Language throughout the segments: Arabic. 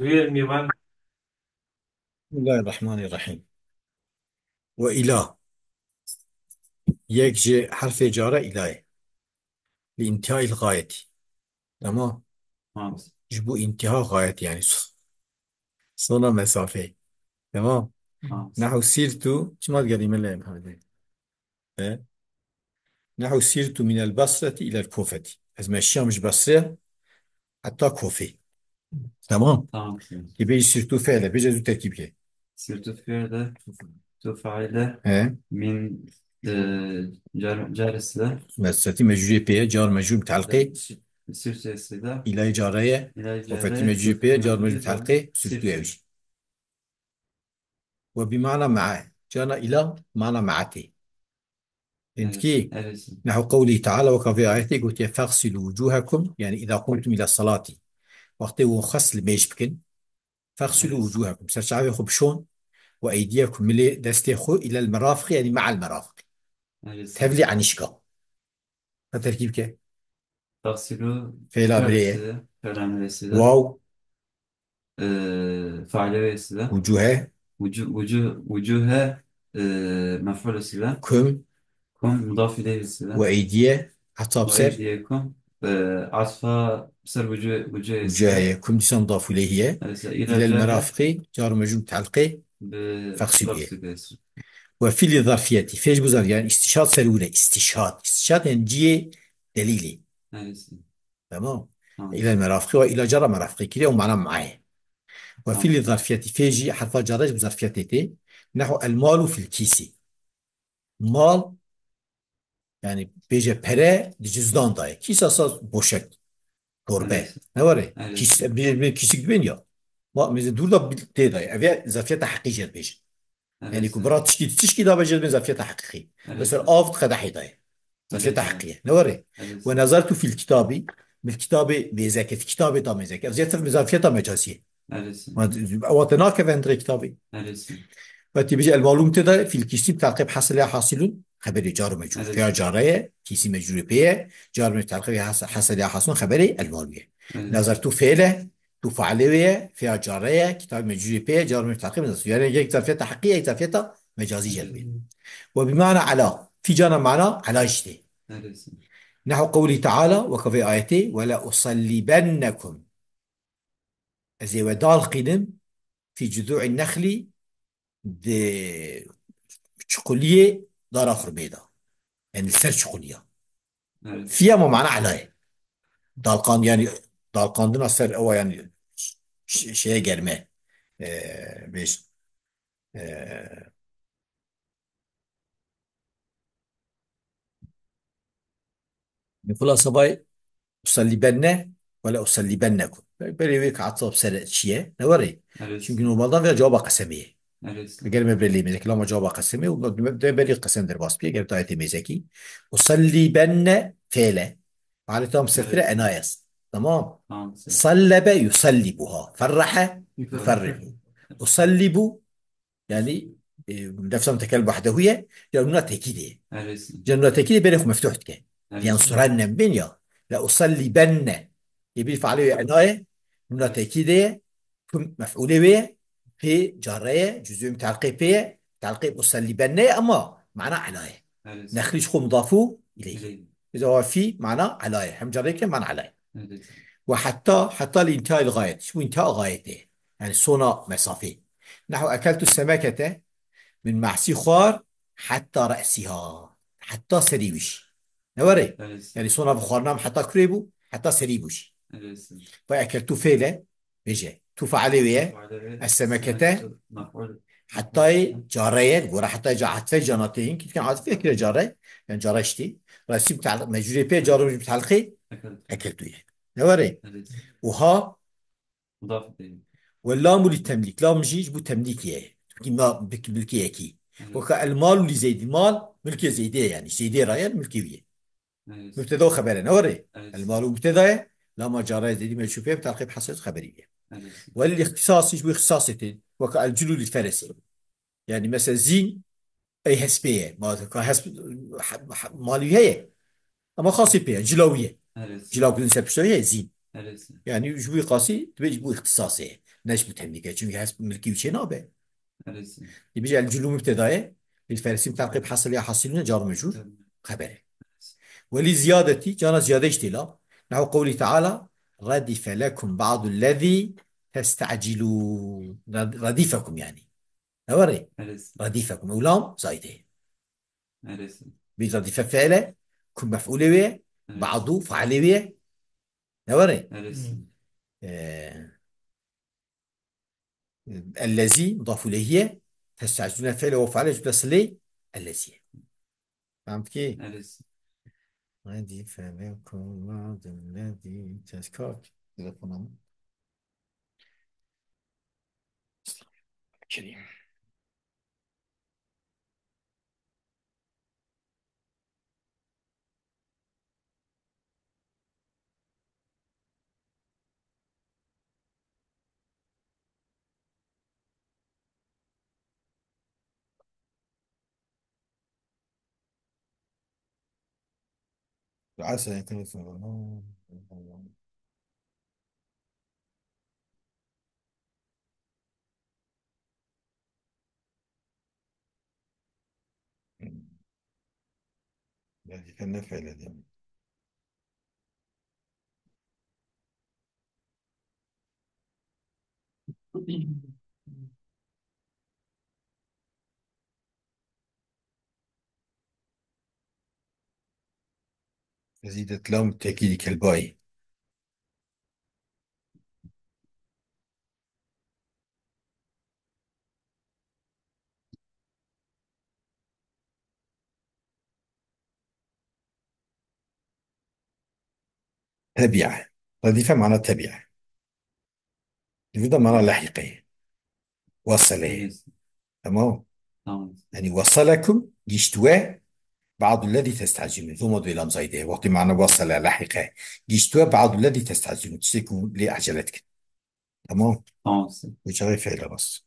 بسم الله الرحمن الرحيم. وإله يكجي حرف جارة إله لانتهاء الغاية. تمام. تمام. جبو انتهاء غاية يعني صنع مسافة. تمام. تمام. نحو سيرت شو ما تقدر من محمد إيه؟ نحو سيرت من البصرة إلى الكوفة. از ماشي مش بصرة حتى كوفة. تمام. تمام. يبقى سيرتو فعلا بيجي تركيب كده. صرت فعل تفعل ها من جالس له بس تتم مجرور بي جار مجرور متعلقة صرت يسيده إلى جارية. إلى وفتي جارة مجرور بي وفتح جار مجرور مجهول متعلقة سيرتو صرت يعيش. وبمعنى مع جانا إلى معنى معته. فهمت أليس كيف؟ أليس نحو قوله تعالى وكفي آياتي قلت يا فاغسلوا وجوهكم يعني إذا قمتم إلى الصلاة وقت غسل بيش بكن فاغسلوا أليس وجوهكم سرشعبي خبشون وأيديكم ملي دستيخو إلى المرافق يعني مع المرافق. أليس تبلي عن إشكا فتركيب كيف؟ تغسل فعل فعل أمرية يسيده فعل عمل يسيده واو فعل يسيده وجوه وجوه مفعول يسيده كم كم مضاف إليه يسيده وأيديه حتى بسر وأيديكم عطف بسر وجوه يسيده وجوه كم دي مضاف إليه أليس إلى إلى جاء المرافق جار مجرور متعلقة فاغسلوا. بلفظ الاسم. وفي الظرفية فيش بزر يعني استشهاد سلولة استشهاد يعني جي دليلي. أليس تمام. تمام. إلى المرافق وإلى جرى مرافق كده ومعنى معاه. وفي تمام. الظرفية فيجي حرف جرج بظرفية تي نحو المال في الكيس. مال يعني بيجي برا لجزدان داي كيس أساس بوشك torbe. أليس Ne var ya? أليس Bir kişi gibi ya. Ma mesela durda bir tey dayı. Evye zafiyete hakkı beş. Yani أليس kubra tişki da becel ben zafiyete hakkı. أليس Mesela avt kadahi dayı. زفيت أليس حقيقية نوري. أليس ونظرت في الكتاب بالكتاب بذاك الكتاب تا مذاك زيادة بزافية مجازية. أليس وتناك في عند كتابي. أليس فتبيجي المعلومة ده في الكيسي تعقيب حاصل يا حاصلون خبري جار مجرور فيها أليس جارية كيسي مجرور بيه جار من تعقيب حاصل يا حاصلون خبري المعلومة. أليس نظرت فعله تفعليه فيها جارية كتاب مجرور بيه جار من تعقيب يعني يك زفية حقيقية يك زفية مجازي جلبي. وبمعنى على في جانا معنى على جدي. أليس نحو قوله تعالى وكفي آياتي ولا أصلبنكم زي ودال قدم في جذوع النخل دي شقولية دار آخر بيضة يعني السر شقولية أليس فيها ما معنى عليه دالقان يعني دالقان دنا السر أو يعني شيء جرمه بيش آه نقول صباي أصلبنه ولا أصلبنكم بريويك عطاب سر شيء نوري أليس çünkü normalden veya cevaba kasemiye. أليس كلمة برلي مزكي لما جواب قسمي وبدأ بري قسم در باس بيه قلت آية مزكي وصلي بن فعله على توم سفرة أليس أنايس. تمام. تمام. صلب يصلبها فرح يفرح. يفرح. أصلب يعني نفس متكلم وحده هي جملة تأكيدية. أليس جملة تأكيدية بينك مفتوح كده أليس لينصرن بنيا لا أصلبن يبي فعله عناية جملة أليس تأكيدية كم مفعولة به في جارية جزء متعلقة به تعلقة أصلبن أما معنى عناية أليس نخرج خو مضافه إليه. إليه. إذا هو في معنى عناية هم جارية معنى عناية. أليس وحتى لإنتهاء الغاية شو انتهاء غايته يعني صنع مسافة. نحو أكلت السمكة من معسي خوار حتى رأسها حتى سريوش نوري أليس يعني صنع بخورنام حتى كريبو حتى سريبوش. أليس فأكلت فيلة بيجي تفعل ويا تفعل السمكة السمكة مفعول حتى جارية ورا حتى عطفة جانتين كيف كان عطفة كده جارية يعني جارشتي راسي بتاع مجري بيه جارو بتعلقي أكلت. أكلت ويا نوري. أليس وها مضاف إليه. واللام للتمليك لام جيج بو تمليك يعني كما بالكي كي أليس وكالمال لزيد المال ملك زيدية يعني زيدية رايا ملكية أليس مبتدا وخبر نوري. أليس المال مبتدا لما جرى زيدي ما تشوفيه بتلقي بحصيلة خبرية. أليس والاختصاص يشبه اختصاصتين وكالجلو للفرس يعني مثلا زين اي هسبيه ما هسب مالي هي اما خاصي بيه جلويه أليس جلاو كل نسبة هي زين أليس يعني يشبه قاسي تبي يجبو اختصاصي نجبت هنديكا چونك هست ملكي وشي نابه. أليس. يبيجي الجلوم ابتدائي الفارسي متعقب حصل يا حاصلون جار مجرور تمام. خبره. ولزيادتي جانا زيادة اشتلا نحو قوله تعالى ردف لكم بعض الذي تستعجلون رديفكم يعني نوري أليس. رديفكم ولام زايده أليس. برديف فعله كن مفعول به أليس. بعضه فعل به نوري أليس. آه الذي مضاف إليه تستعجلون فعله وفعله بس ليه الذي فهمت كيف؟ أليس. رديف لكم بعض الذي تذكر تلفون كريم. عسى يكون الذي كان فعلا يعني زيدت لام التأكيد كالباي. تبع رديفة معنى تبع يفيد معنى لاحقه وصله أليس. تمام. تمام. يعني وصلكم جشتوا بعض الذي تستعجلون ثم بلام زايده وقت معنى وصل لاحقه جشتوا بعض الذي تستعجلون تشتكوا لعجلتك تمام. تمام. وشغال فعل بس.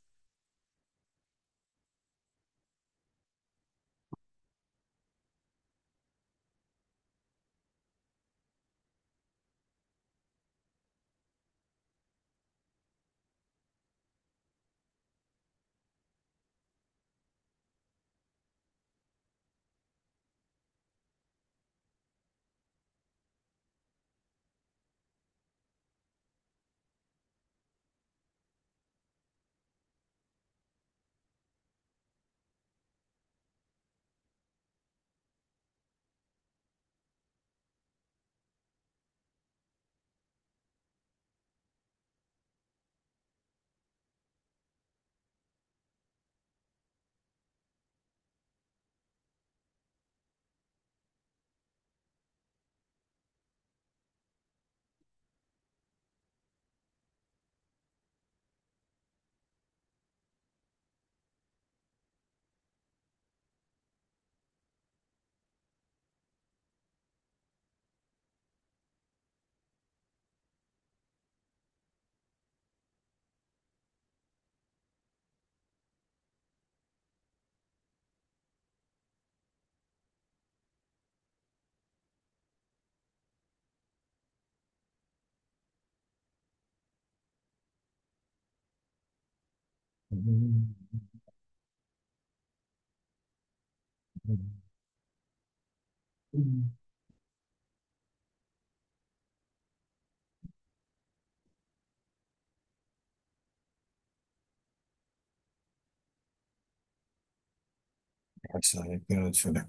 عسى يكون فعلا.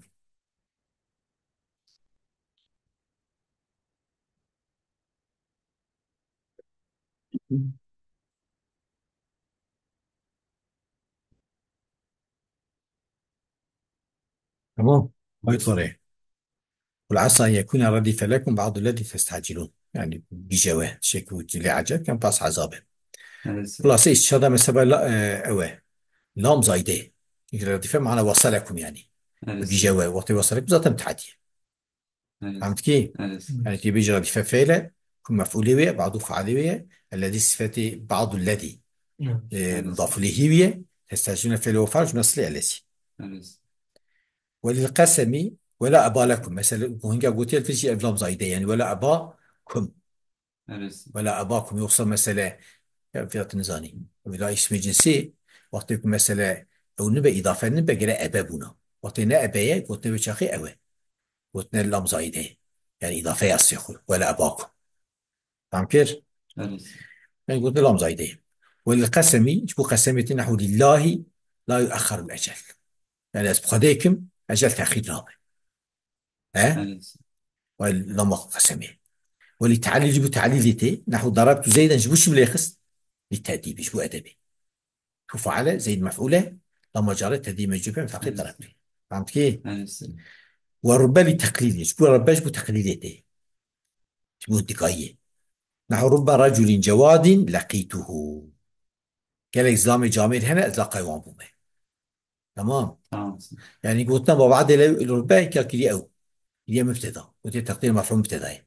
تمام. هاي طريقة. والعسى أن يكون ردف لكم بعض الذي تستعجلون يعني بجواه شكو لعجل كان باس عذابه. أليس. خلاص ايش هذا مسبب لا اوه لام زايده ردف معنى وصلكم يعني أليس. بجواه وقت وصلكم ذات متعدية. أليس. فهمت كيف؟ أليس. يعني تبي يجي ردف فعل كن مفعول به بعضه فعل به الذي صفته بعض الذي أليس. مضاف إليه به تستعجلون فعل وفعل نصل الذي. أليس. وللقسم ولا أبا لكم مثلا وهنجا قلت في شيء أفلام زايدة يعني ولا أباكم أليس. ولا أباكم يوصل مثلا فيات نزاني ولا اسم جنسي وقت يكون مثلا او نبى اضافه نبى جرا ابابنا وقت نا ابايا قلت نبى شاخي اوه قلت اللام زايده يعني اضافه يصيخ ولا اباكم فهم كيف أليس. يعني قلت لام زايده والقسمي شبو قسمتي نحو لله لا يؤخر الاجل يعني اسبقديكم اجل تاخير رابع ها أليس. ولما قسمي ولتعليل جبو تعليلتي نحو ضربت زيدا جبوش مليخس للتأديب جبو أدبي فعل زيد مفعولة لما جرت تأديب مجبوع فقط أليس. ضربته فهمت كيف؟ أليس. ورب لتقليل جبو رب جبو تقليلتي جبو الدقاية نحو رب رجل جواد لقيته قال إزلام جامد هنا إزلا قيوان بومه تمام تمام. يعني قلت ما بعد الرب كالكلي أو هي مبتدا قلت تقدير مفعول مبتدا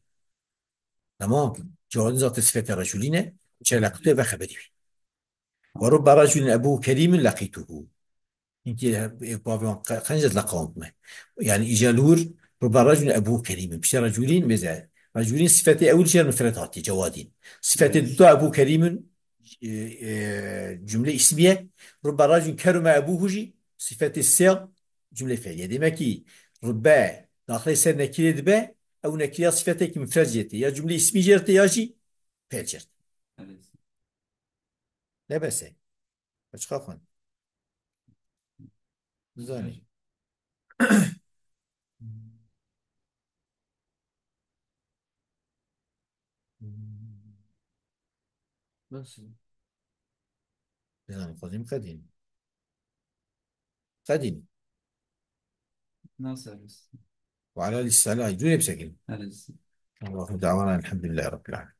تمام جواد ذات صفة رجلين شلقته بخبري تمام. ورب رجل أبوه كريم لقيته انت بابا خنجت لقوم يعني اجالور رب رجل ابوه كريم مش رجلين مزال رجلين صفتي اول شيء مفردات جوادين صفتي أليس. دو ابو كريم جمله اسميه رب رجل كرم ابوه جي صفتي السيغ جمله فعليه ديما كي ربا داخل سر نكره دبا او نكره صفتك مفرد جيتي يا جمله اسميه جرتي يا جي فعل جرتي أليس. لا بس مش خافون زاني ماشي. بس زاني قديم قديم قديم ناس أليس. وعلى الاستعلاء يجوني بشكل أليس. الله دعوانا الحمد لله رب العالمين.